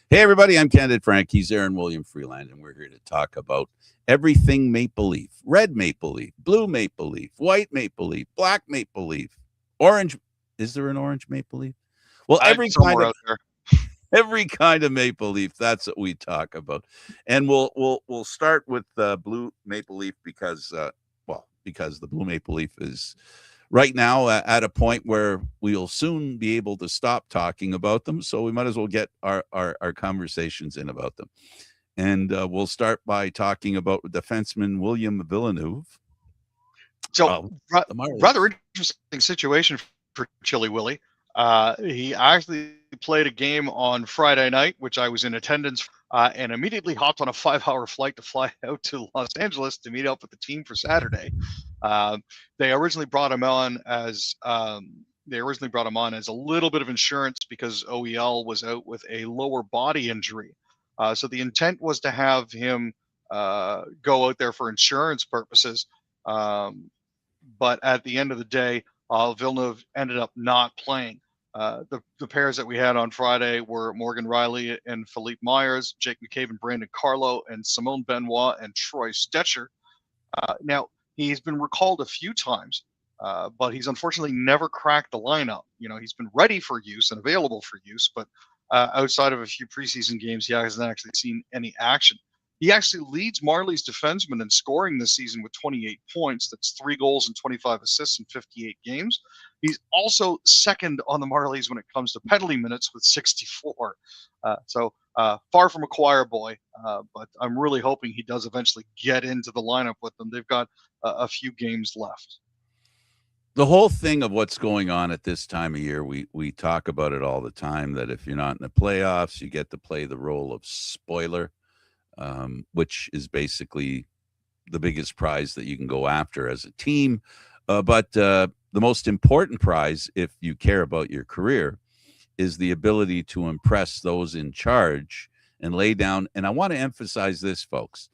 Hey, everybody, I'm Candid Frank. He's Aaron William Freeland, and we're here to talk about everything Maple Leaf. Red Maple Leaf, blue Maple Leaf, white Maple Leaf, black Maple Leaf, orange. Is there an orange Maple Leaf? Well, Somewhere out there. every kind of Maple Leaf. That's what we talk about, and we'll start with blue Maple Leaf because the blue Maple Leaf is right now at a point where we'll soon be able to stop talking about them. So we might as well get our conversations in about them. And we'll start by talking about defenseman William Villeneuve. So, The Marlies. rather interesting situation for Chili Willie. He actually played a game on Friday night, which I was in attendance, and immediately hopped on a 5-hour flight to fly out to Los Angeles to meet up with the team for Saturday. They originally brought him on as a little bit of insurance because OEL was out with a lower body injury. So the intent was to have him go out there for insurance purposes. But at the end of the day, Villeneuve ended up not playing. The pairs that we had on Friday were Morgan Riley and Philippe Myers, Jake McCabe and Brandon Carlo, and Simone Benoit and Troy Stetcher. Now, he's been recalled a few times, but he's unfortunately never cracked the lineup. He's been ready for use and available for use, but outside of a few preseason games, he hasn't actually seen any action. He actually leads Marlies defensemen in scoring this season with 28 points. That's 3 goals and 25 assists in 58 games. He's also second on the Marlies when it comes to penalty minutes with 64. So far from a choir boy, but I'm really hoping he does eventually get into the lineup with them. They've got a few games left. The whole thing of what's going on at this time of year, we talk about it all the time, that if you're not in the playoffs, you get to play the role of spoiler. Which is basically the biggest prize that you can go after as a team. But the most important prize, if you care about your career, is the ability to impress those in charge and lay down. And I want to emphasize this, folks,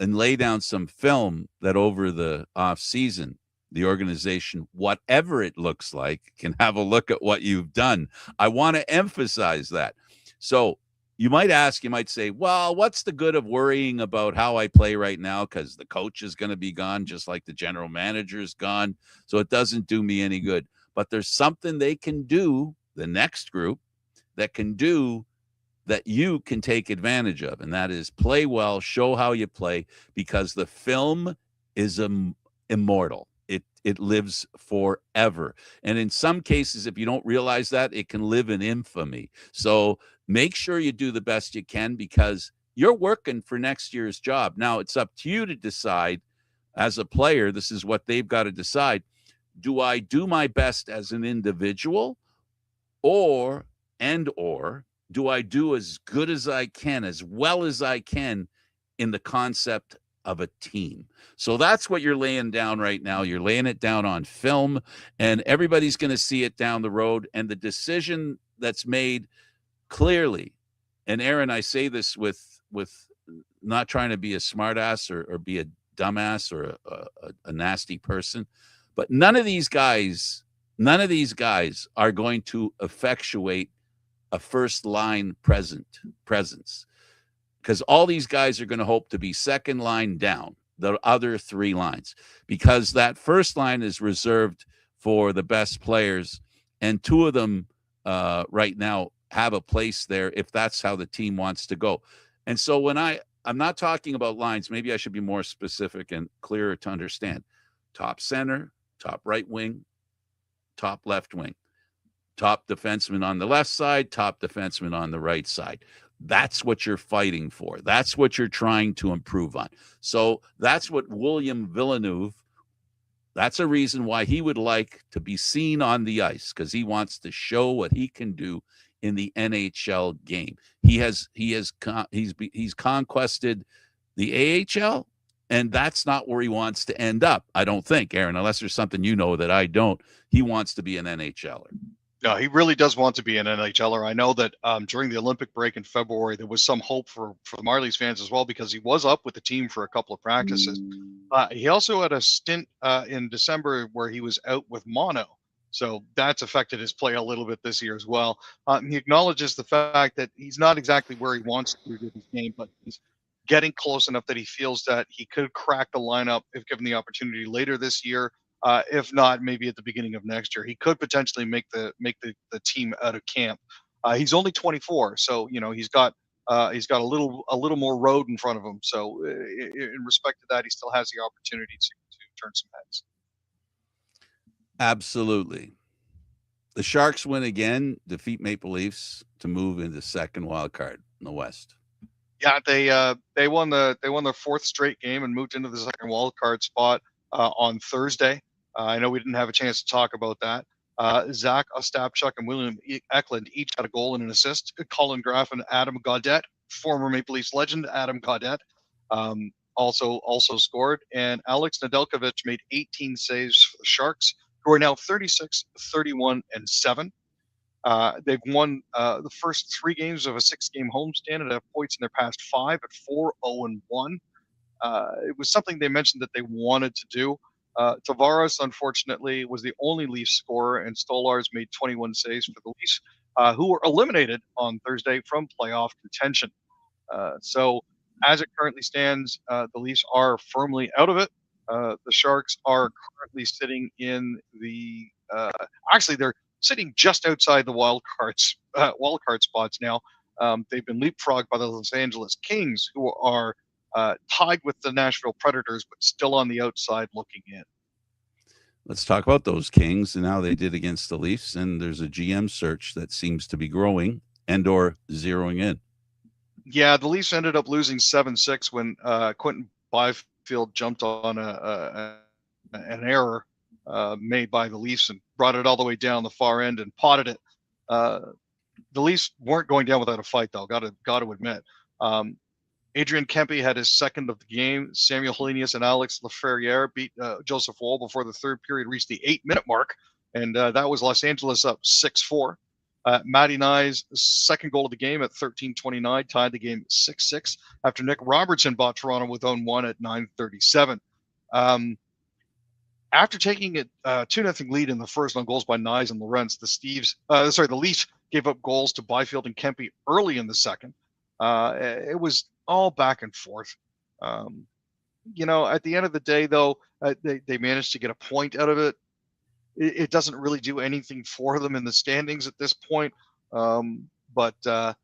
and lay down some film that over the off season, the organization, whatever it looks like, can have a look at what you've done. I want to emphasize that. So you might say, well, what's the good of worrying about how I play right now? Because the coach is going to be gone, just like the general manager is gone. So it doesn't do me any good. But there's something they can do, the next group, that can do that you can take advantage of. And that is play well, show how you play, because the film is immortal. It lives forever. And in some cases, if you don't realize that, it can live in infamy. So make sure you do the best you can, because you're working for next year's job. Now, it's up to you to decide as a player. This is what they've got to decide. Do I do my best as an individual, or do I do as good as I can, as well as I can, in the concept of a team? So that's what you're laying down right now. You're laying it down on film, and everybody's going to see it down the road. And the decision that's made clearly, and Aaron, I say this with not trying to be a smartass or be a dumbass or a nasty person, but none of these guys are going to effectuate a first line presence, because all these guys are going to hope to be second line down the other 3 lines, because that first line is reserved for the best players, and 2 of them right now have a place there if that's how the team wants to go. And so when I'm not talking about lines, maybe I should be more specific and clearer to understand. Top center, top right wing, top left wing, top defenseman on the left side, top defenseman on the right side. That's what you're fighting for. That's what you're trying to improve on. So that's what William Villeneuve, that's a reason why he would like to be seen on the ice, because he wants to show what he can do in the NHL game. He's conquested the AHL, and that's not where he wants to end up, I don't think, Aaron, unless there's something you know that I don't. He wants to be an NHLer. No, he really does want to be an NHLer. I know that during the Olympic break in February, there was some hope for the Marlies fans as well, because he was up with the team for a couple of practices. He also had a stint in December where he was out with mono. So that's affected his play a little bit this year as well. He acknowledges the fact that he's not exactly where he wants to be with his game, but he's getting close enough that he feels that he could crack the lineup if given the opportunity later this year. If not, maybe at the beginning of next year, he could potentially make the team out of camp. He's only 24, so he's got a little more road in front of him. So in respect to that, he still has the opportunity to turn some heads. Absolutely. The Sharks win again, defeat Maple Leafs to move into second wild card in the West. Yeah, they won their fourth straight game and moved into the second wild card spot on Thursday. I know we didn't have a chance to talk about that. Zach Ostapchuk and William Eklund each had a goal and an assist. Colin Graff and Adam Gaudette, former Maple Leafs legend Adam Gaudette, also scored. And Alex Nedeljkovic made 18 saves for the Sharks, who are now 36, 31, and 7. They've won the first 3 games of a 6-game homestand and have points in their past 5 at 4-0-1. It was something they mentioned that they wanted to do. Tavares, unfortunately, was the only Leafs scorer, and Stolarz made 21 saves for the Leafs, who were eliminated on Thursday from playoff contention. So as it currently stands, the Leafs are firmly out of it. The Sharks are currently sitting in the actually they're sitting just outside the wild card spots now. They've been leapfrogged by the Los Angeles Kings, who are tied with the Nashville Predators, but still on the outside looking in. Let's talk about those Kings and how they did against the Leafs. And there's a GM search that seems to be growing and/or zeroing in. Yeah, the Leafs ended up losing 7-6 when Quentin Byfield jumped on an error made by the Leafs and brought it all the way down the far end and potted it. The Leafs weren't going down without a fight, though. Got to admit. Adrian Kempe had his second of the game. Samuel Helenius and Alex Laferriere beat Joseph Woll before the third period reached the 8-minute mark, and that was Los Angeles up 6-4. Matty Nye's second goal of the game at 13:29 tied the game 6-6 after Nick Robertson bought Toronto with own 1 at 9:37. After taking it 2-0 lead in the first on goals by Nyes and Lorentz, the Leafs gave up goals to Byfield and Kempe early in the second. It was all back and forth. At the end of the day, though, they managed to get a point out of it. It doesn't really do anything for them in the standings at this point. But as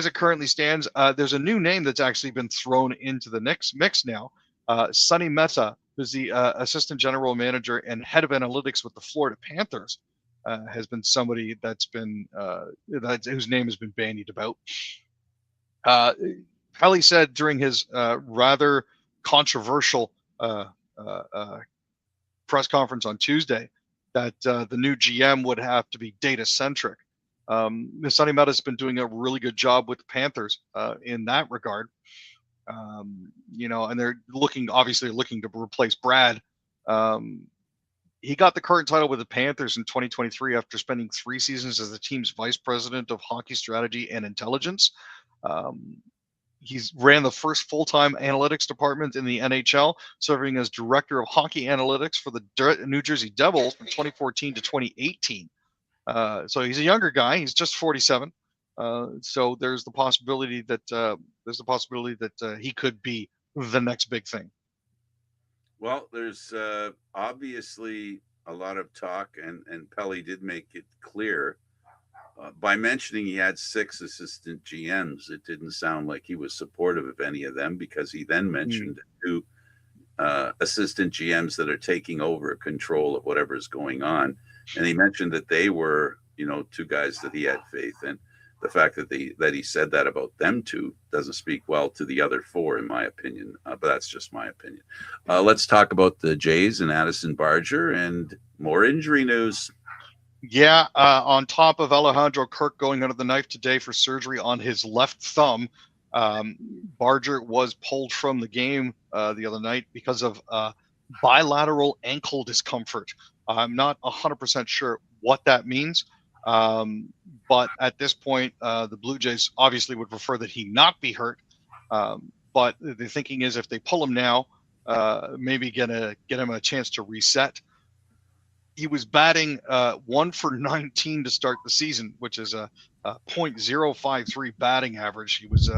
it currently stands, there's a new name that's actually been thrown into the mix now. Sonny Mehta, who's the assistant general manager and head of analytics with the Florida Panthers, has been somebody that's been whose name has been bandied about. Pelly said during his rather controversial press conference on Tuesday that the new GM would have to be data centric. Sonny Mehta has been doing a really good job with the Panthers in that regard. And they're obviously looking to replace Brad. He got the current title with the Panthers in 2023 after spending 3 seasons as the team's vice president of hockey strategy and intelligence. He's ran the first full-time analytics department in the NHL, serving as director of hockey analytics for the New Jersey Devils from 2014 to 2018. So he's a younger guy. He's just 47. So there's the possibility that he could be the next big thing. Well, there's obviously a lot of talk, and Pelly did make it clear by mentioning he had 6 assistant GMs. It didn't sound like he was supportive of any of them, because he then mentioned 2 assistant GMs that are taking over control of whatever is going on. And he mentioned that they were, 2 guys that he had faith in. The fact that he said that about them 2 doesn't speak well to the other 4, in my opinion. But that's just my opinion. Let's talk about the Jays and Addison Barger and more injury news. Yeah, on top of Alejandro Kirk going under the knife today for surgery on his left thumb, Barger was pulled from the game the other night because of bilateral ankle discomfort. I'm not 100% sure what that means, but at this point, the Blue Jays obviously would prefer that he not be hurt. But the thinking is if they pull him now, maybe get him a chance to reset. He was batting 1 for 19 to start the season, which is a .053 batting average. He was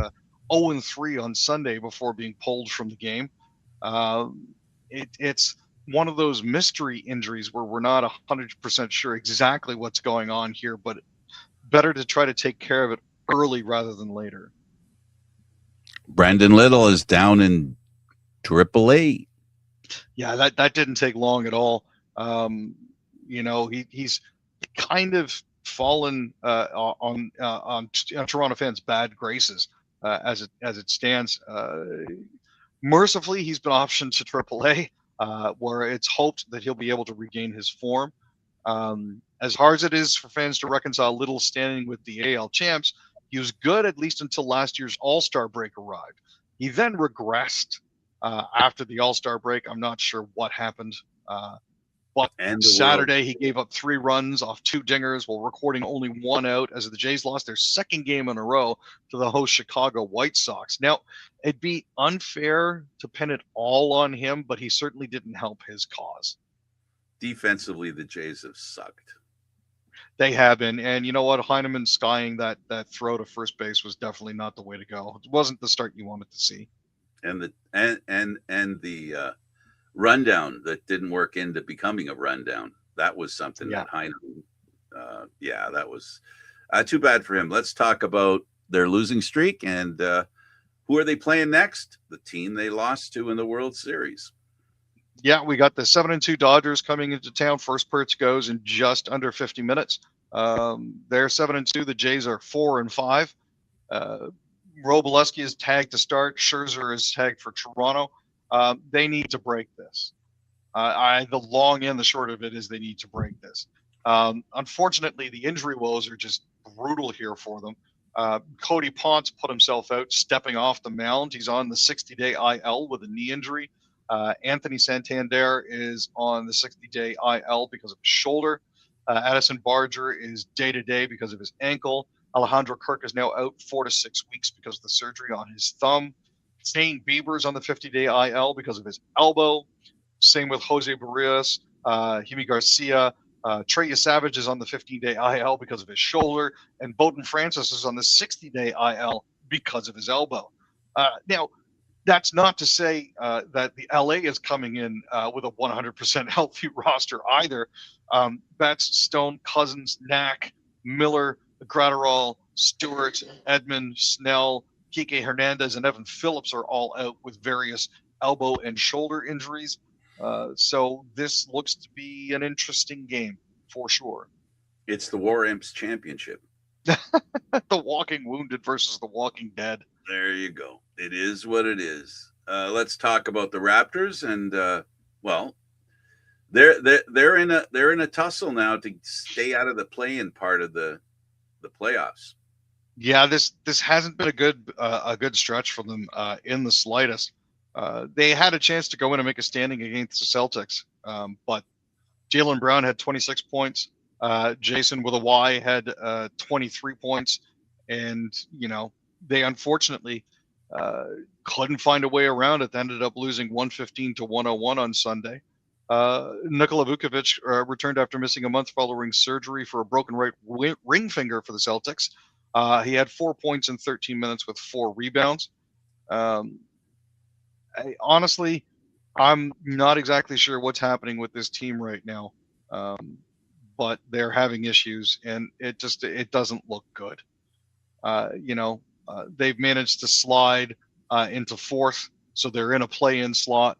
0-3 on Sunday before being pulled from the game. It's one of those mystery injuries where we're not 100% sure exactly what's going on here, but better to try to take care of it early rather than later. Brandon Little is down in AAA. Yeah, that didn't take long at all. He's kind of fallen on Toronto fans' bad graces as it stands. Mercifully, he's been optioned to AAA, where it's hoped that he'll be able to regain his form. As hard as it is for fans to reconcile Little standing with the AL champs, he was good at least until last year's All-Star break arrived. He then regressed after the All-Star break. I'm not sure what happened. But Saturday, he gave up 3 runs off 2 dingers while recording only 1 out as the Jays lost their second game in a row to the host Chicago White Sox. Now, it'd be unfair to pin it all on him, but he certainly didn't help his cause. Defensively, the Jays have sucked. They have been. And you know what? Heineman skying that throw to first base was definitely not the way to go. It wasn't the start you wanted to see. And the rundown that didn't work into becoming a rundown. That was something that Heineman, that was too bad for him. Let's talk about their losing streak and who are they playing next? The team they lost to in the World Series. Yeah, we got the 7-2 Dodgers coming into town. First pitch goes in just under 50 minutes. They're 7-2. The Jays are 4-5. Robleski is tagged to start. Scherzer is tagged for Toronto. They need to break this. The long and the short of it is they need to break this. Unfortunately, the injury woes are just brutal here for them. Cody Ponce put himself out stepping off the mound. He's on the 60-day IL with a knee injury. Anthony Santander is on the 60-day IL because of his shoulder. Addison Barger is day-to-day because of his ankle. Alejandro Kirk is now out 4 to 6 weeks because of the surgery on his thumb. Shane Bieber's on the 50-day IL because of his elbow. Same with Jose Barrios, Jimmy Garcia. Trey Savage is on the 15-day IL because of his shoulder. And Bowden Francis is on the 60-day IL because of his elbow. Now, that's not to say that the LA is coming in with a 100% healthy roster either. Betts, Stone, Cousins, Knack, Miller, Gratterall, Stewart, Edmund, Snell, Kike Hernandez, and Evan Phillips are all out with various elbow and shoulder injuries. So this looks to be an interesting game for sure. It's the War Imps Championship. The Walking Wounded versus the Walking Dead. There you go. It is what it is. Let's talk about the Raptors, and they're in a tussle now to stay out of the play-in part of the playoffs. Yeah, this hasn't been a good stretch for them in the slightest. They had a chance to go in and make a standing against the Celtics, but Jaylen Brown had 26 points. Jason with a Y had 23 points, and they unfortunately couldn't find a way around it. They ended up losing 115 to 101 on Sunday. Nikola Vukovic returned after missing a month following surgery for a broken right ring finger for the Celtics. He had 4 points in 13 minutes with 4 rebounds. Honestly, I'm not exactly sure what's happening with this team right now, but they're having issues, and it doesn't look good. They've managed to slide into 4th, so they're in a play-in slot.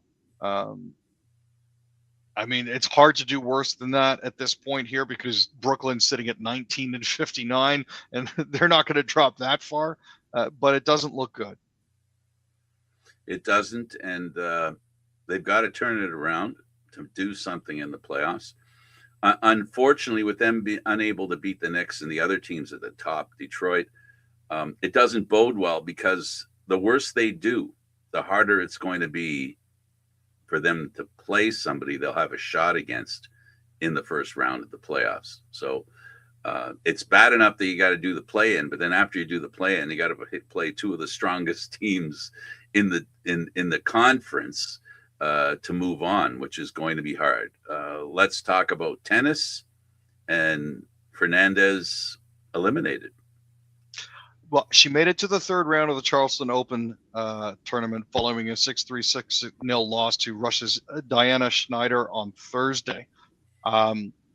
I mean, it's hard to do worse than that at this point here because Brooklyn's sitting at 19 and 59, and they're not going to drop that far, but it doesn't look good. It doesn't, and they've got to turn it around to do something in the playoffs. Unfortunately, with them being unable to beat the Knicks and the other teams at the top, Detroit, it doesn't bode well because the worse they do, the harder it's going to be for them to play somebody they'll have a shot against in the first round of the playoffs. So it's bad enough that you got to do the play-in, but then after you do the play-in, you got to play 2 of the strongest teams in the conference. to move on, which is going to be hard. Let's talk about tennis and Fernandez eliminated. Well, she made it to the third round of the Charleston Open tournament following a 6-3, 6-0 loss to Russia's Diana Schneider on Thursday.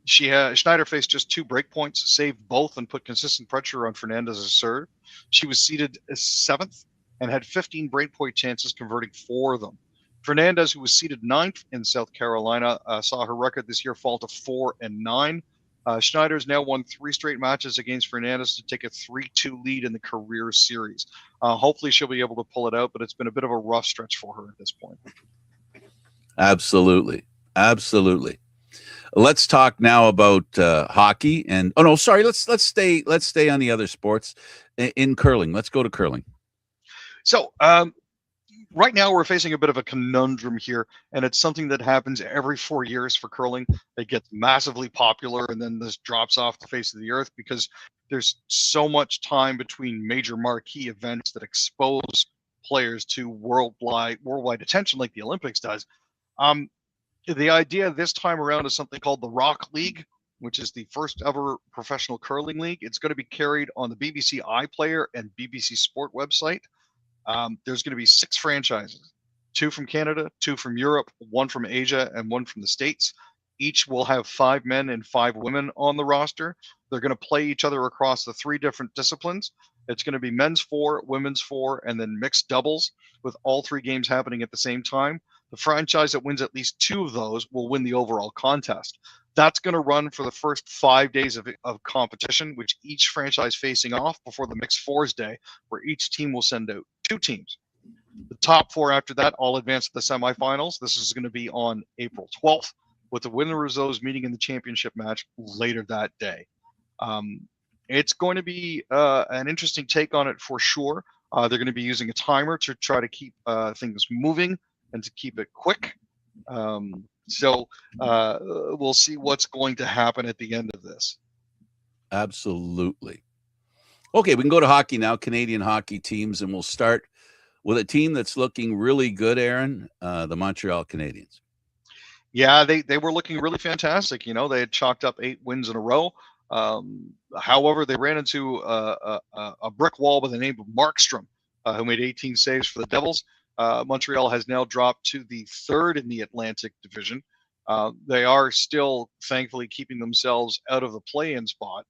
Schneider faced just 2 break points, saved both, and put consistent pressure on Fernandez's serve. She was seeded 7th and had 15 break point chances, converting 4 of them. Fernandez, who was seeded 9th in South Carolina, saw her record this year fall to 4-9. Schneider's now won 3 straight matches against Fernandez to take a 3-2 lead in the career series. Hopefully she'll be able to pull it out, but it's been a bit of a rough stretch for her at this point. Absolutely. Let's talk now about hockey and let's stay on the other sports in curling. Let's go to curling. So right now we're facing a bit of a conundrum here, and it's something that happens every 4 years for curling. It gets massively popular and then this drops off the face of the earth because there's so much time between major marquee events that expose players to worldwide attention like the Olympics does. The idea this time around is something called the Rock League, which is the first ever professional curling league. It's going to be carried on the BBC iPlayer and BBC Sport website. There's going to be 6 franchises, 2 from Canada, 2 from Europe, 1 from Asia, and 1 from the States. Each will have 5 men and 5 women on the roster. They're going to play each other across the 3 different disciplines. It's going to be men's 4, women's 4, and then mixed doubles, with all 3 games happening at the same time. The franchise that wins at least 2 of those will win the overall contest. That's going to run for the first 5 days of competition, which each franchise facing off before the mixed 4s day, where each team will send out 2 teams. The top 4 after that all advance to the semifinals. This is going to be on April 12th, with the winners of those meeting in the championship match later that day. It's going to be an interesting take on it for sure. They're going to be using a timer to try to keep things moving and to keep it quick. So we'll see what's going to happen at the end of this. Absolutely. Okay, we can go to hockey now, Canadian hockey teams, and we'll start with a team that's looking really good, Aaron, the Montreal Canadiens. Yeah, they were looking really fantastic. You know, they had chalked up 8 wins in a row. However, they ran into a brick wall by the name of Markstrom, who made 18 saves for the Devils. Montreal has now dropped to the 3rd in the Atlantic Division. They are still, thankfully, keeping themselves out of the play-in spot,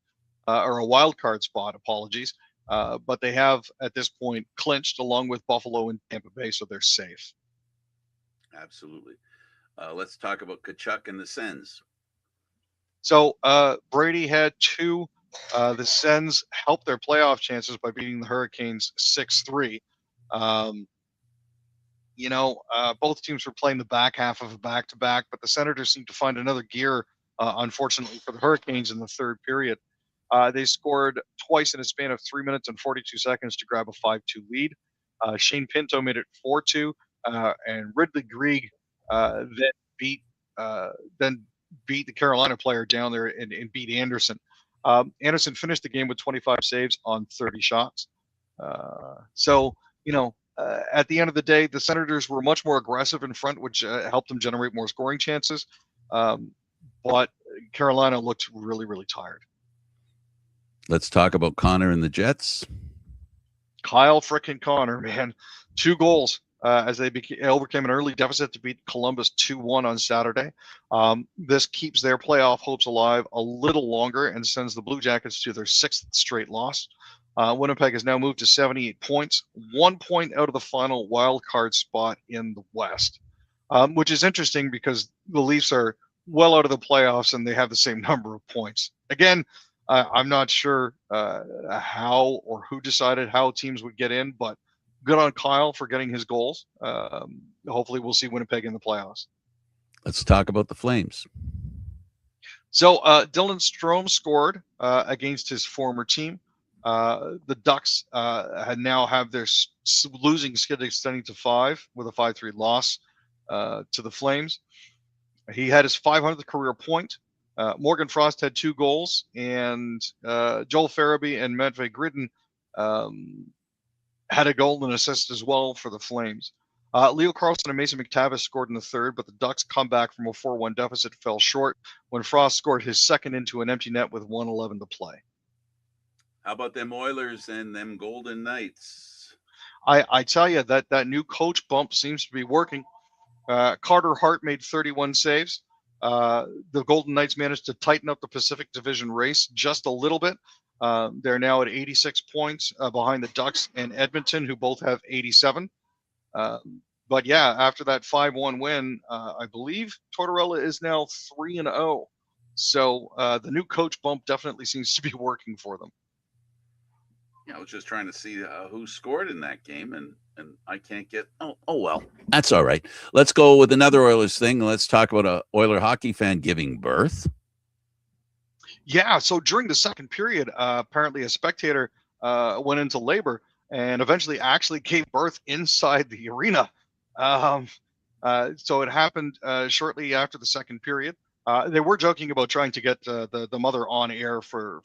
or a wild card spot, apologies. But they have, at this point, clinched along with Buffalo and Tampa Bay, so they're safe. Absolutely. Let's talk about Tkachuk and the Sens. So Brady had 2. The Sens helped their playoff chances by beating the Hurricanes 6-3. Both teams were playing the back half of a back-to-back, but the Senators seemed to find another gear, unfortunately, for the Hurricanes in the 3rd period. They scored twice in a span of 3 minutes and 42 seconds to grab a 5-2 lead. Shane Pinto made it 4-2, and Ridley Grieg then beat the Carolina player down there and beat Anderson. Anderson finished the game with 25 saves on 30 shots. At the end of the day, the Senators were much more aggressive in front, which helped them generate more scoring chances. But Carolina looked really, really tired. Let's talk about Connor and the Jets. Kyle frickin' Connor, man. 2 goals as they overcame an early deficit to beat Columbus 2-1 on Saturday. This keeps their playoff hopes alive a little longer and sends the Blue Jackets to their 6th straight loss. Winnipeg has now moved to 78 points, 1 point out of the final wild card spot in the West, which is interesting because the Leafs are well out of the playoffs and they have the same number of points. Again, I'm not sure how or who decided how teams would get in, but good on Kyle for getting his goals. Hopefully we'll see Winnipeg in the playoffs. Let's talk about the Flames. So Dylan Strome scored against his former team. The Ducks now have their losing skid extending to 5 with a 5-3 loss to the Flames. He had his 500th career point. Morgan Frost had 2 goals, and Joel Farabee and Matvei Gridin had a goal and assist as well for the Flames. Leo Carlson and Mason McTavish scored in the third, but the Ducks' comeback from a 4-1 deficit fell short when Frost scored his second into an empty net with 1:11 to play. How about them Oilers and them Golden Knights? I tell you that new coach bump seems to be working. Carter Hart made 31 saves. The Golden Knights managed to tighten up the Pacific Division race just a little bit. They're now at 86 points behind the Ducks and Edmonton, who both have 87. But yeah, after that 5-1 win, I believe Tortorella is now 3-0. So the new coach bump definitely seems to be working for them. Yeah, I was just trying to see who scored in that game, and I can't get. Oh well, that's all right. Let's go with another Oilers thing. Let's talk about a Oiler hockey fan giving birth. Yeah, so during the second period, apparently a spectator went into labor and eventually actually gave birth inside the arena. So it happened shortly after the second period. They were joking about trying to get the mother on air for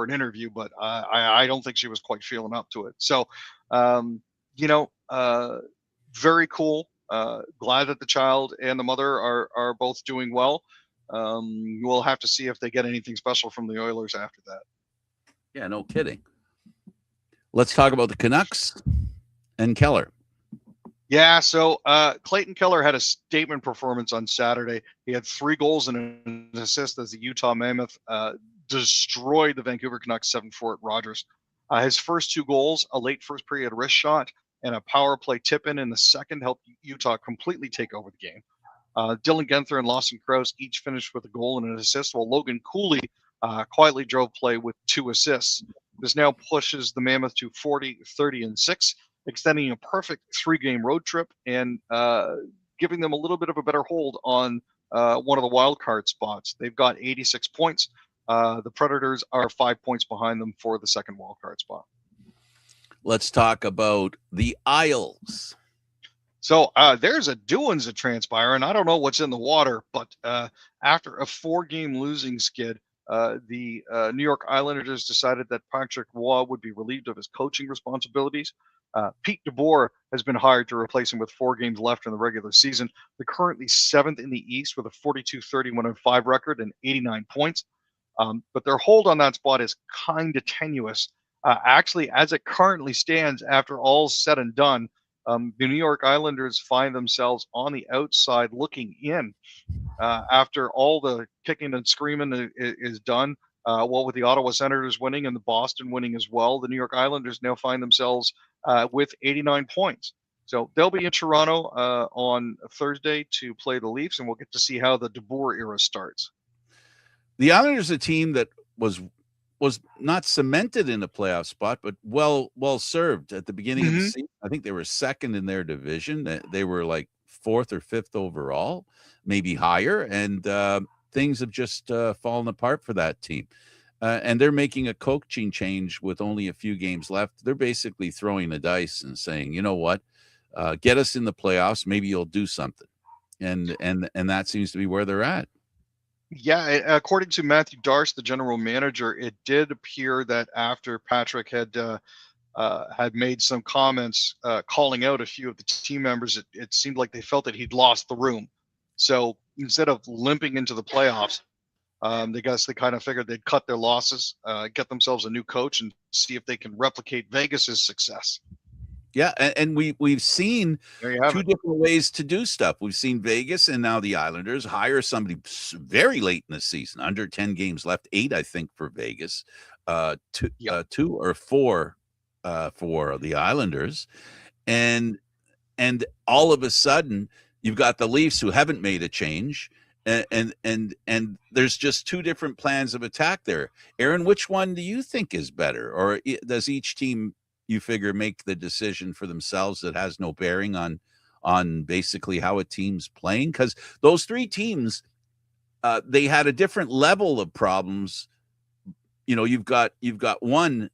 an interview, but I don't think she was quite feeling up to it. So, very cool. Glad that the child and the mother are both doing well. We'll have to see if they get anything special from the Oilers after that. Yeah, no kidding. Let's talk about the Canucks and Keller. Yeah, so Clayton Keller had a statement performance on Saturday. He had 3 goals and an assist as the Utah Mammoth destroyed the Vancouver Canucks 7-4 at Rogers. His first 2 goals, a late first period wrist shot and a power play tip-in the second, helped Utah completely take over the game. Dylan Guenther and Lawson Krause each finished with a goal and an assist, while Logan Cooley quietly drove play with 2 assists. This now pushes the Mammoth to 40, 30, and 6, extending a perfect 3-game road trip and giving them a little bit of a better hold on one of the wild card spots. They've got 86 points. The Predators are 5 points behind them for the second wild card spot. Let's talk about the Isles. So there's a doings that transpire, and I don't know what's in the water, but after a 4-game losing skid, the New York Islanders decided that Patrick Roy would be relieved of his coaching responsibilities. Pete DeBoer has been hired to replace him with 4 games left in the regular season. They're currently 7th in the East with a 42-31-5 record and 89 points. But their hold on that spot is kind of tenuous. Actually, as it currently stands, after all's said and done, the New York Islanders find themselves on the outside looking in. After all the kicking and screaming is done, with the Ottawa Senators winning and the Boston winning as well, the New York Islanders now find themselves with 89 points. So they'll be in Toronto on Thursday to play the Leafs, and we'll get to see how the DeBoer era starts. The Islanders, a team that was not cemented in a playoff spot, but well served at the beginning of the season. I think they were second in their division. They were like 4th or 5th overall, maybe higher, and things have just fallen apart for that team. And they're making a coaching change with only a few games left. They're basically throwing the dice and saying, you know what, get us in the playoffs. Maybe you'll do something. And that seems to be where they're at. Yeah, according to Matthew Darst, the general manager, it did appear that after Patrick had made some comments calling out a few of the team members, it seemed like they felt that he'd lost the room. So instead of limping into the playoffs, they kind of figured they'd cut their losses, get themselves a new coach, and see if they can replicate Vegas's success. Yeah, and we've seen 2 different ways to do stuff. We've seen Vegas and now the Islanders hire somebody very late in the season, under 10 games left, 8 I think for Vegas, 2 or 4 for the Islanders, and all of a sudden you've got the Leafs who haven't made a change, and there's just 2 different plans of attack there. Aaron, which one do you think is better, or does each team, you figure, make the decision for themselves that has no bearing on basically how a team's playing? Because those 3 teams, they had a different level of problems. You know, you've got one,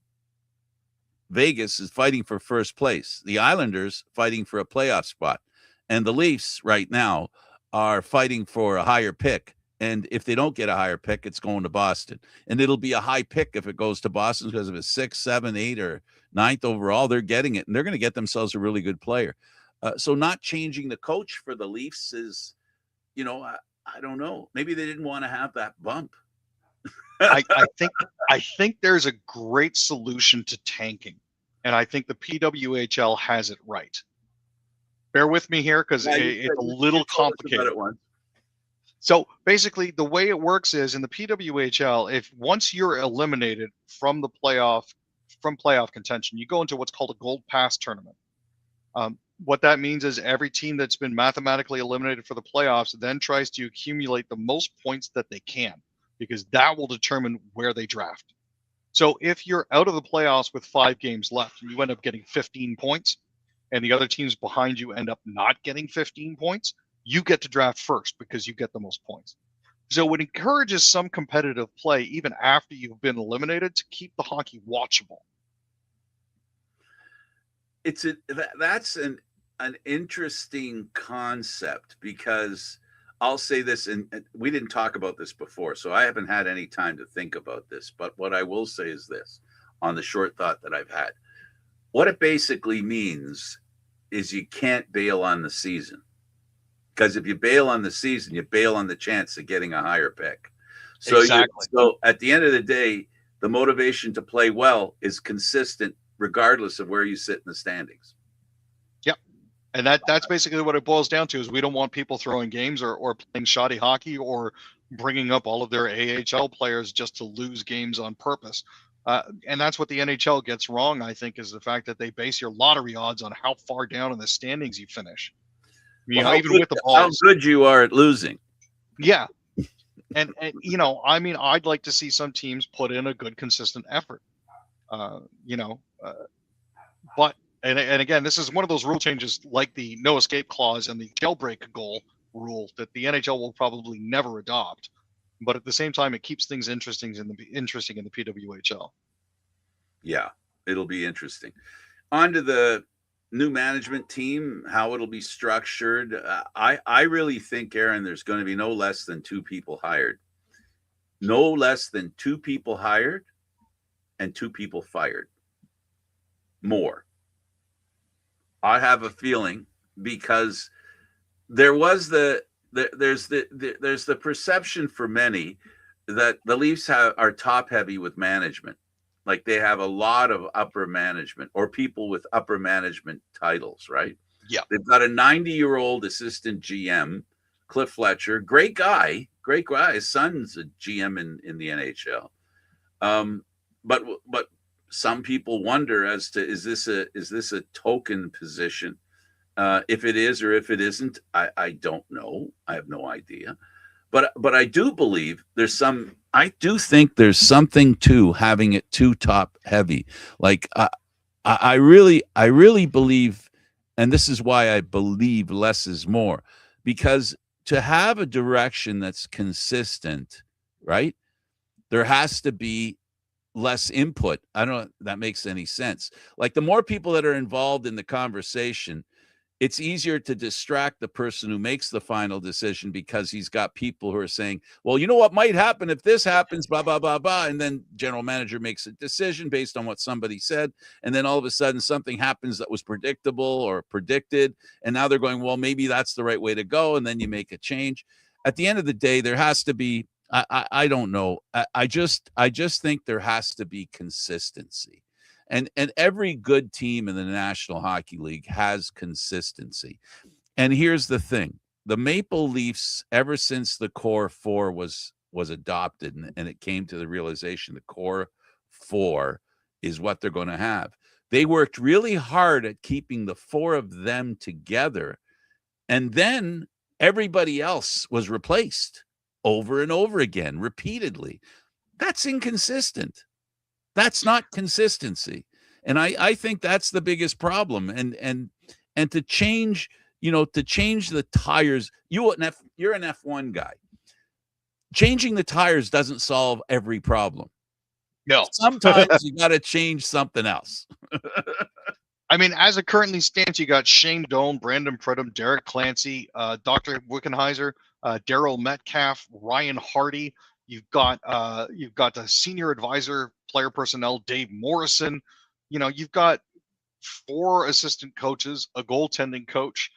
Vegas is fighting for first place, the Islanders fighting for a playoff spot, and the Leafs right now are fighting for a higher pick. And if they don't get a higher pick, it's going to Boston. And it'll be a high pick if it goes to Boston because of a 6, 7, 8, or 9th overall. They're getting it, and they're going to get themselves a really good player. So not changing the coach for the Leafs is, I don't know. Maybe they didn't want to have that bump. I think there's a great solution to tanking, and I think the PWHL has it right. Bear with me here because it's a little complicated. So basically, the way it works is in the PWHL, if once you're eliminated from playoff contention, you go into what's called a Gold Pass tournament. What that means is every team that's been mathematically eliminated for the playoffs then tries to accumulate the most points that they can, because that will determine where they draft. So if you're out of the playoffs with 5 games left and you end up getting 15 points, and the other teams behind you end up not getting 15 points, you get to draft first because you get the most points. So it encourages some competitive play even after you've been eliminated to keep the hockey watchable. That's an interesting concept, because I'll say this, and we didn't talk about this before, so I haven't had any time to think about this. But what I will say is this, on the short thought that I've had, what it basically means is you can't bail on the season. Because if you bail on the season, you bail on the chance of getting a higher pick. So, exactly. So at the end of the day, the motivation to play well is consistent regardless of where you sit in the standings. Yep. And that's basically what it boils down to, is we don't want people throwing games or playing shoddy hockey or bringing up all of their AHL players just to lose games on purpose. And that's what the NHL gets wrong, I think, is the fact that they base your lottery odds on how far down in the standings you finish. How good you are at losing. Yeah. And I'd like to see some teams put in a good, consistent effort. But again, this is one of those rule changes like the no escape clause and the jailbreak goal rule that the NHL will probably never adopt. But at the same time, it keeps things interesting in the PWHL. Yeah, it'll be interesting. On to the new management team, how it'll be structured. I really think, Aaron, there's going to be no less than 2 people hired. No less than 2 people hired and 2 people fired. More. I have a feeling, because there's the perception for many that the Leafs are top heavy with management. Like they have a lot of upper management or people with upper management titles, right? Yeah. They've got a 90-year-old assistant GM, Cliff Fletcher, great guy. His son's a GM in the NHL. But some people wonder as to, is this a token position? If it is or if it isn't, I don't know. I have no idea. But I do believe I do think there's something to having it too top heavy. Like I really believe, and this is why I believe less is more, because to have a direction that's consistent, right? There has to be less input. I don't know if that makes any sense. Like the more people that are involved in the conversation, it's easier to distract the person who makes the final decision, because he's got people who are saying, well, you know what might happen if this happens, blah, blah, blah, blah. And then general manager makes a decision based on what somebody said. And then all of a sudden something happens that was predictable or predicted. And now they're going, well, maybe that's the right way to go. And then you make a change. At the end of the day, there has to be, I don't know. I just think there has to be consistency. And every good team in the National Hockey League has consistency. And here's the thing. The Maple Leafs, ever since the Core 4 was adopted and it came to the realization the Core 4 is what they're going to have, they worked really hard at keeping the 4 of them together. And then everybody else was replaced over and over again, repeatedly. That's inconsistent. That's not consistency. And I think that's the biggest problem. And to change, to change the tires, you're an F1 guy. Changing the tires doesn't solve every problem. No. Sometimes you got to change something else. I mean, as it currently stands, you got Shane Doan, Brandon Pridham, Derek Clancy, Dr. Wickenheiser, Daryl Metcalf, Ryan Hardy. You've got the senior advisor, player personnel, Dave Morrison. You've got 4 assistant coaches, a goaltending coach.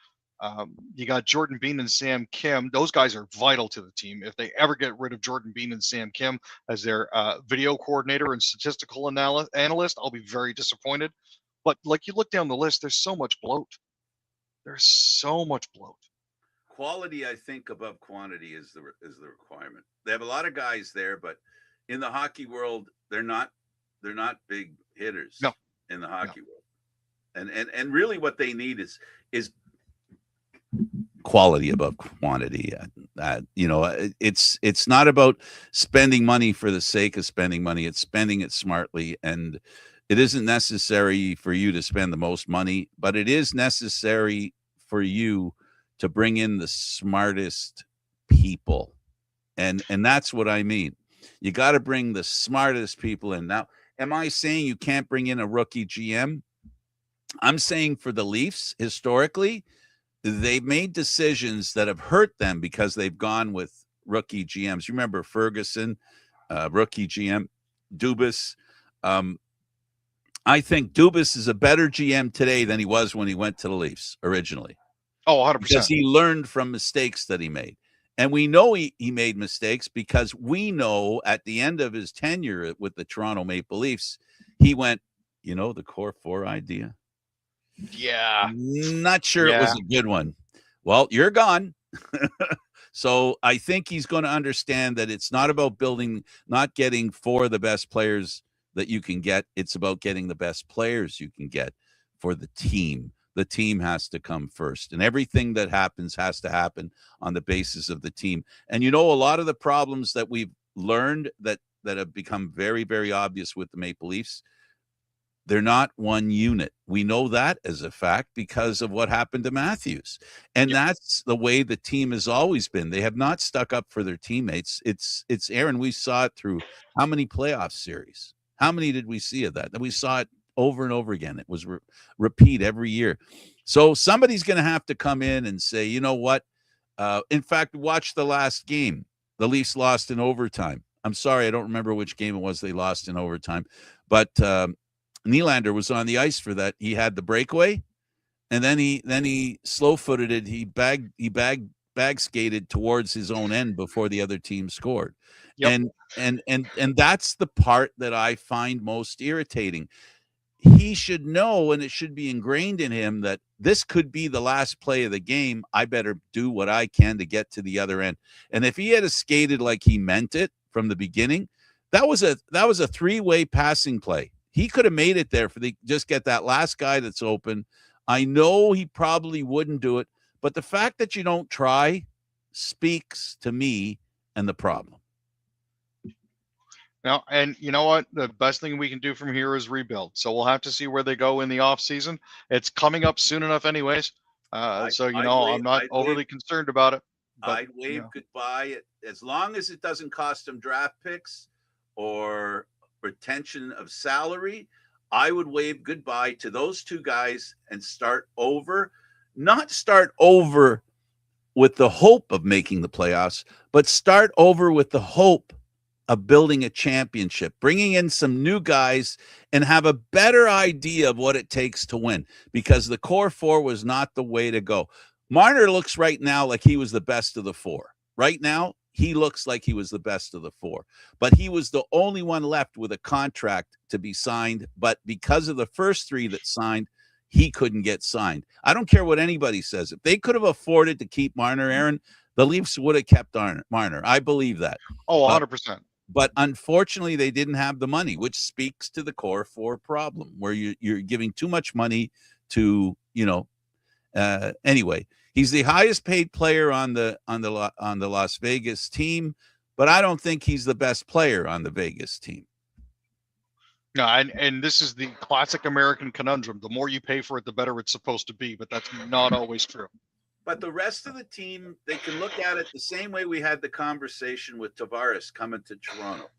You got Jordan Bean and Sam Kim. Those guys are vital to the team. If they ever get rid of Jordan Bean and Sam Kim as their video coordinator and statistical analyst, I'll be very disappointed. But like you look down the list, there's so much bloat. There's so much bloat. Quality, I think, above quantity is the requirement. They have a lot of guys there, but in the hockey world, they're not big hitters. No. In the hockey world, and really what they need is quality above quantity. It's not about spending money for the sake of spending money. It's spending it smartly, and it isn't necessary for you to spend the most money, but it is necessary for you to bring in the smartest people. And that's what I mean. You got to bring the smartest people in. Now, am I saying you can't bring in a rookie GM? I'm saying for the Leafs, historically, they've made decisions that have hurt them because they've gone with rookie GMs. You remember Ferguson, rookie GM, Dubas. I think Dubas is a better GM today than he was when he went to the Leafs originally. Oh, 100%. Because he learned from mistakes that he made. And we know he made mistakes because we know at the end of his tenure with the Toronto Maple Leafs, he went, the core 4 idea. Yeah. Not sure it was a good one. Well, you're gone. So I think he's going to understand that it's not about not getting 4 of the best players that you can get. It's about getting the best players you can get for the team. The team has to come first, and everything that happens has to happen on the basis of the team. And a lot of the problems that we've learned that have become very, very obvious with the Maple Leafs, they're not one unit. We know that as a fact because of what happened to Matthews. And that's the way the team has always been. They have not stuck up for their teammates. It's Aaron, we saw it through how many playoff series? How many did we see of that? And we saw it over and over again. It was repeat every year. So somebody's going to have to come in and say, you know what? In fact, watch the last game. The Leafs lost in overtime. I'm sorry, I don't remember which game it was they lost in overtime. But Nylander was on the ice for that. He had the breakaway, and then he slow-footed it. He bag skated towards his own end before the other team scored. Yep. And that's the part that I find most irritating. He should know, and it should be ingrained in him, that this could be the last play of the game. I better do what I can to get to the other end. And if he had skated like he meant it from the beginning, that was a 3-way passing play. He could have made it there just get that last guy that's open. I know he probably wouldn't do it, but the fact that you don't try speaks to me and the problem. Now, and you know what? The best thing we can do from here is rebuild. So we'll have to see where they go in the off season. It's coming up soon enough anyways. I'm not overly concerned about it. But, I'd wave goodbye as long as it doesn't cost them draft picks or retention of salary. I would wave goodbye to those 2 guys and start over. Not start over with the hope of making the playoffs, but start over with the hope of building a championship, bringing in some new guys and have a better idea of what it takes to win, because the core 4 was not the way to go. Marner looks right now like he was the best of the 4. Right now, he looks like he was the best of the 4, but he was the only one left with a contract to be signed. But because of the first 3 that signed, he couldn't get signed. I don't care what anybody says. If they could have afforded to keep Marner, Aaron, the Leafs would have kept Marner. I believe that. Oh, 100%. But unfortunately, they didn't have the money, which speaks to the core 4 problem, where you're giving too much money to, anyway. He's the highest paid player on the Las Vegas team, but I don't think he's the best player on the Vegas team. No, and this is the classic American conundrum. The more you pay for it, the better it's supposed to be, but that's not always true. But the rest of the team, they can look at it the same way we had the conversation with Tavares coming to Toronto.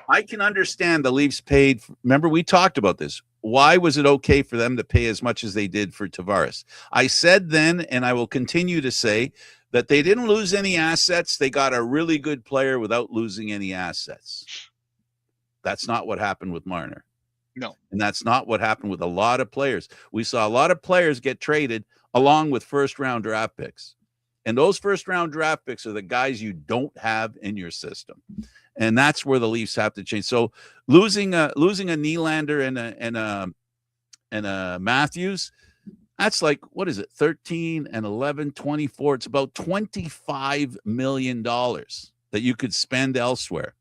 I can understand the Leafs paid. Remember, we talked about this. Why was it okay for them to pay as much as they did for Tavares? I said then, and I will continue to say, that they didn't lose any assets. They got a really good player without losing any assets. That's not what happened with Marner. No. And that's not what happened with a lot of players. We saw a lot of players get traded along with first-round draft picks. And those first-round draft picks are the guys you don't have in your system. And that's where the Leafs have to change. So losing a Nylander and a Matthews, that's like, what is it, 13 and 11, 24. It's about $25 million that you could spend elsewhere.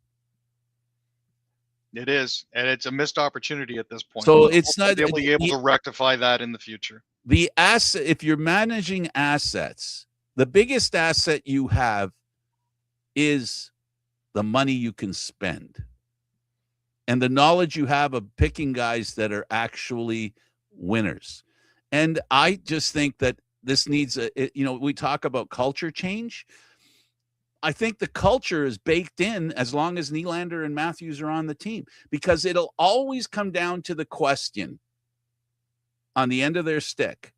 It is, and it's a missed opportunity at this point. So it's not they'll be able to rectify that in the future. The asset, if you're managing assets, the biggest asset you have is the money you can spend and the knowledge you have of picking guys that are actually winners. And I just think that this needs we talk about culture change. I think the culture is baked in as long as Nylander and Matthews are on the team, because it'll always come down to the question on the end of their stick.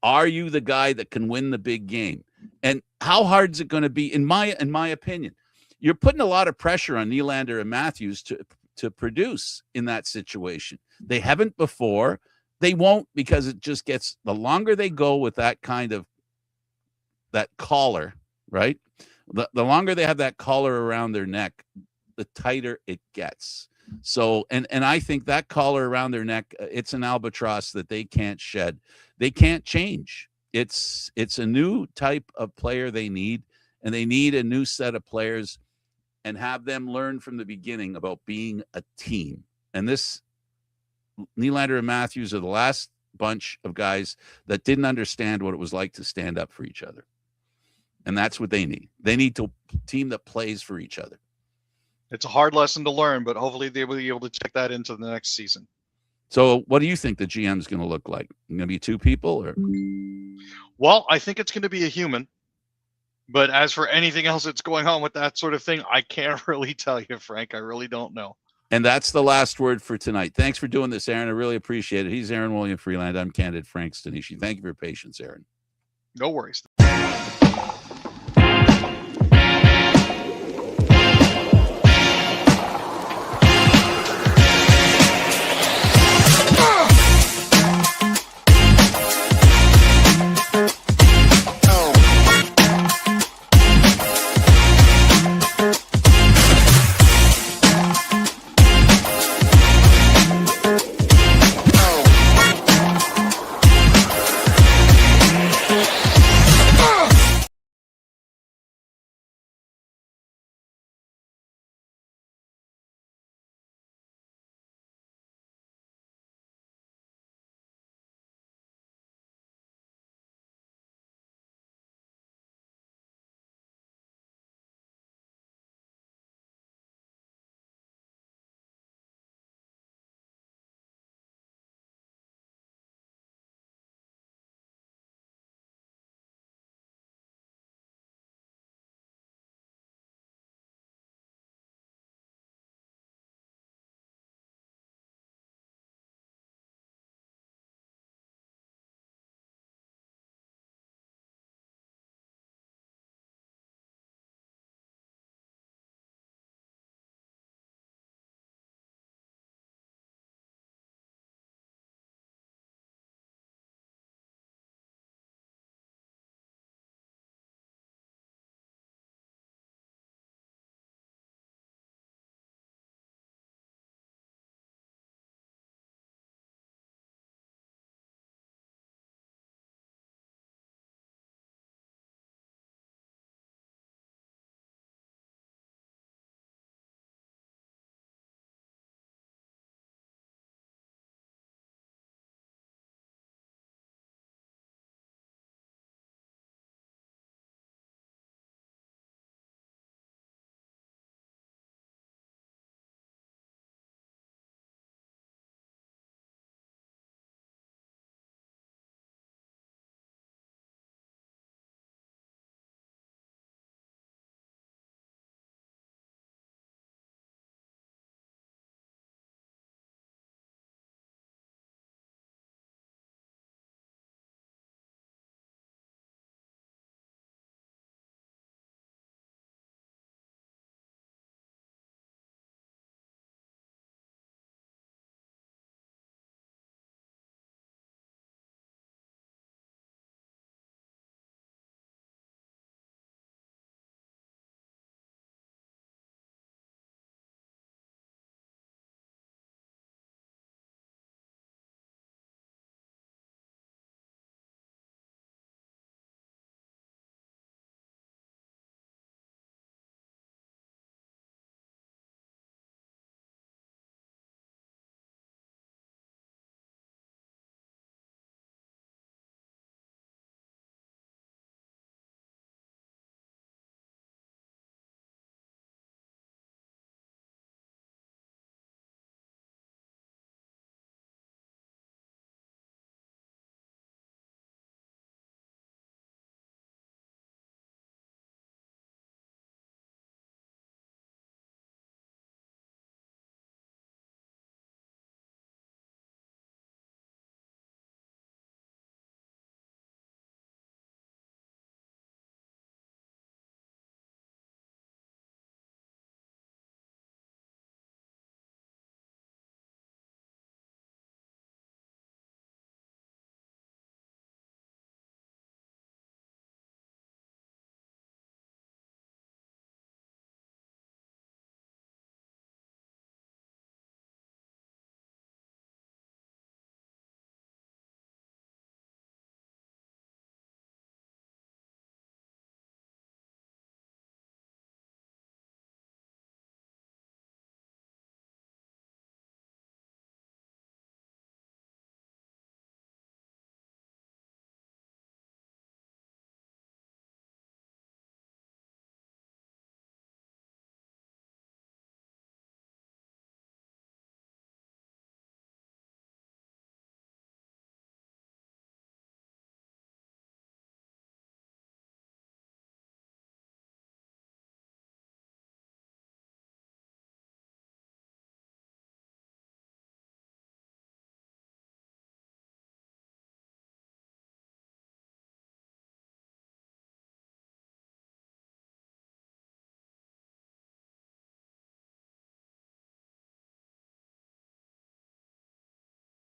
Are you the guy that can win the big game? And how hard is it going to be? In my opinion, you're putting a lot of pressure on Nylander and Matthews to produce in that situation. They haven't before. They won't, because it just gets, the longer they go with that kind of, that collar, right? The longer they have that collar around their neck, the tighter it gets. So, and I think that collar around their neck, it's an albatross that they can't shed. They can't change. It's a new type of player they need, and they need a new set of players and have them learn from the beginning about being a team. And this, Nylander and Matthews are the last bunch of guys that didn't understand what it was like to stand up for each other. And that's what they need. They need a team that plays for each other. It's a hard lesson to learn, but hopefully they will be able to check that into the next season. So what do you think the GM is going to look like? Going to be two people? Or? Well, I think it's going to be a human. But as for anything else that's going on with that sort of thing, I can't really tell you, Frank. I really don't know. And that's the last word for tonight. Thanks for doing this, Aaron. I really appreciate it. He's Aaron William Freeland. I'm Candid Frank Stanishi. Thank you for your patience, Aaron. No worries.